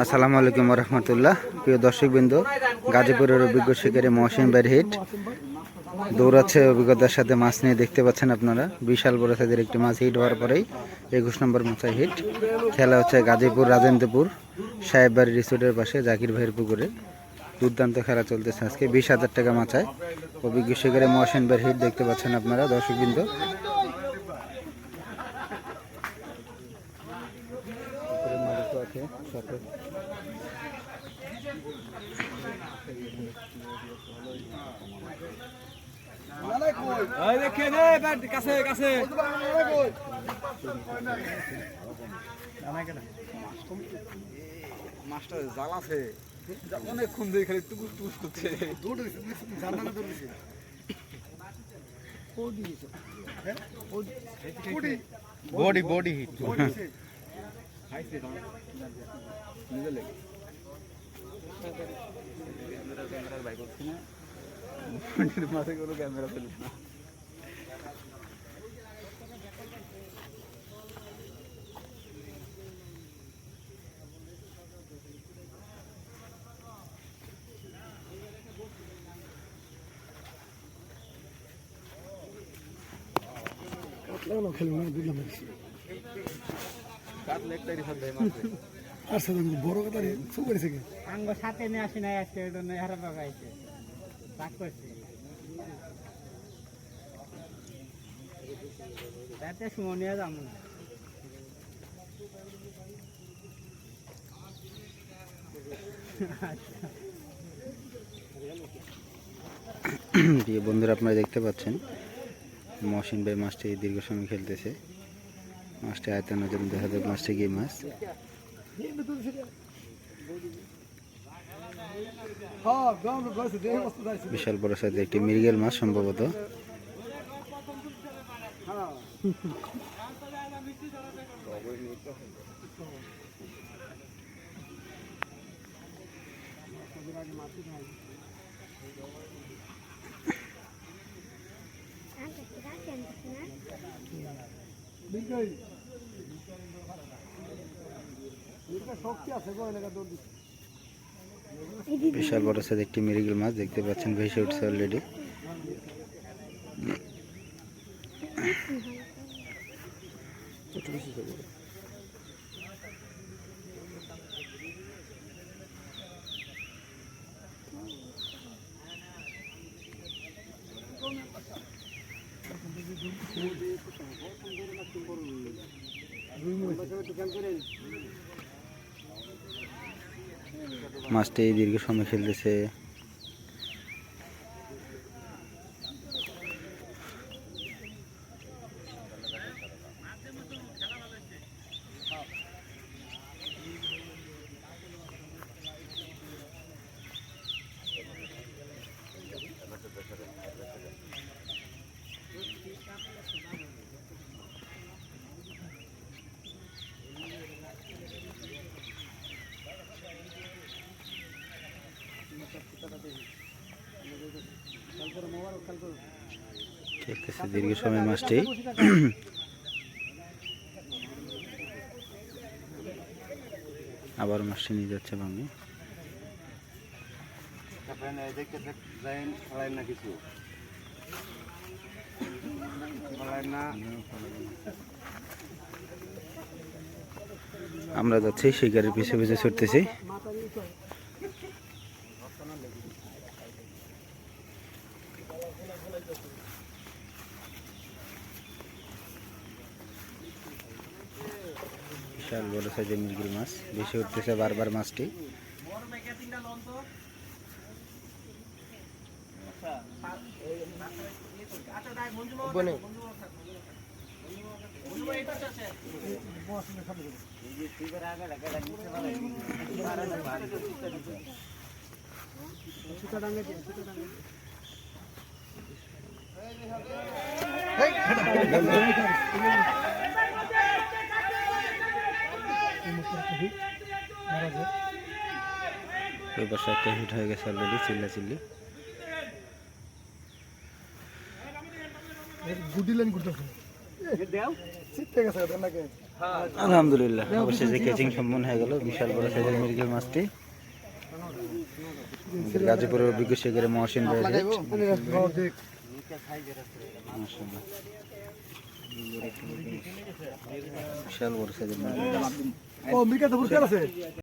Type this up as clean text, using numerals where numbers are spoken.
আসসালামু আলাইকুম রহমতুল্লাহ। প্রিয় দর্শকবৃন্দ, গাজীপুরের অভিজ্ঞ শিকারী মহসিন ভাইয়ের হিট দৌড়াচ্ছে অভিজ্ঞতার সাথে মাছ নিয়ে। দেখতে পাচ্ছেন আপনারা বিশাল বড় সাইজের একটি মাছ হিট হওয়ার পরেই 21 নম্বর মাথায় হিট। খেলা হচ্ছে গাজীপুর রাজেন্দ্রপুর সাহেববাড়ি রিসোর্টের পাশে জাকির ভাইয়ের পুকুরে। দুর্দান্ত খেলা চলতেছে আজকে। 20,000 টাকা মাথায় অভিজ্ঞ শিকারী মহসিন ভাইয়ের হিট দেখতে পাচ্ছেন আপনারা দর্শকবৃন্দ। মাছটা জাল আছে অনেকক্ষণ ধরে খালি টুকুস টুকুস করছে। বডি বডি হিট মাঝে কোনো ক্যামেরা চলিস না। বড় কথা সাথে নিয়ে আসি নাই আজকে হারা পাকাইছে পাক করছে তাতে সময় নিয়ে যাবো না। প্রিয় বন্ধুরা, আপনারা দেখতে পাচ্ছেন মহসিন ভাই মাছটি দীর্ঘ সময় খেলতেছে। মাছটি আয়তনের জন্য দেখা যায় মাছটি কি মাছ। বিশাল বড় সাইজের একটি মৃগেল মাছ সম্ভবত। বিশাল বড় সাইজের একটি মৃগেল মাছ দেখতে পাচ্ছেন, ভেসে উঠছে অলরেডি। মাছটি দীর্ঘ সময় খেলতেছে। ঠিক আছে, দীর্ঘ সময় মাছটি আবার মাছটি নিয়ে যাচ্ছে ভাঙে। আমরা যাচ্ছি শিকারের পিছে পিছে ছুটতেছি। বিশাল বড় সাইজের মৃগেল মাছ বেশি উঠতেছে বারবার মাছটি। ওই পাশে একটা হিট হয়ে গেছে অলরেডি, চিল্লা চিল্লি। গুডি লাইন করতেছে, চিত্তে গেছে নাকি? আলহামদুলিল্লাহ অবশেষে ক্যাচিং সম্পূর্ণ হয়ে গেল বিশাল বড় সাইজের মৃগেল মাছটি। আমাদের গাজীপুরের অভিজ্ঞ শিকারী মহসিন ভাইয়ের হেড। মাশাআল্লাহ বিশাল বড় সাইজের মৃগেল মাছ।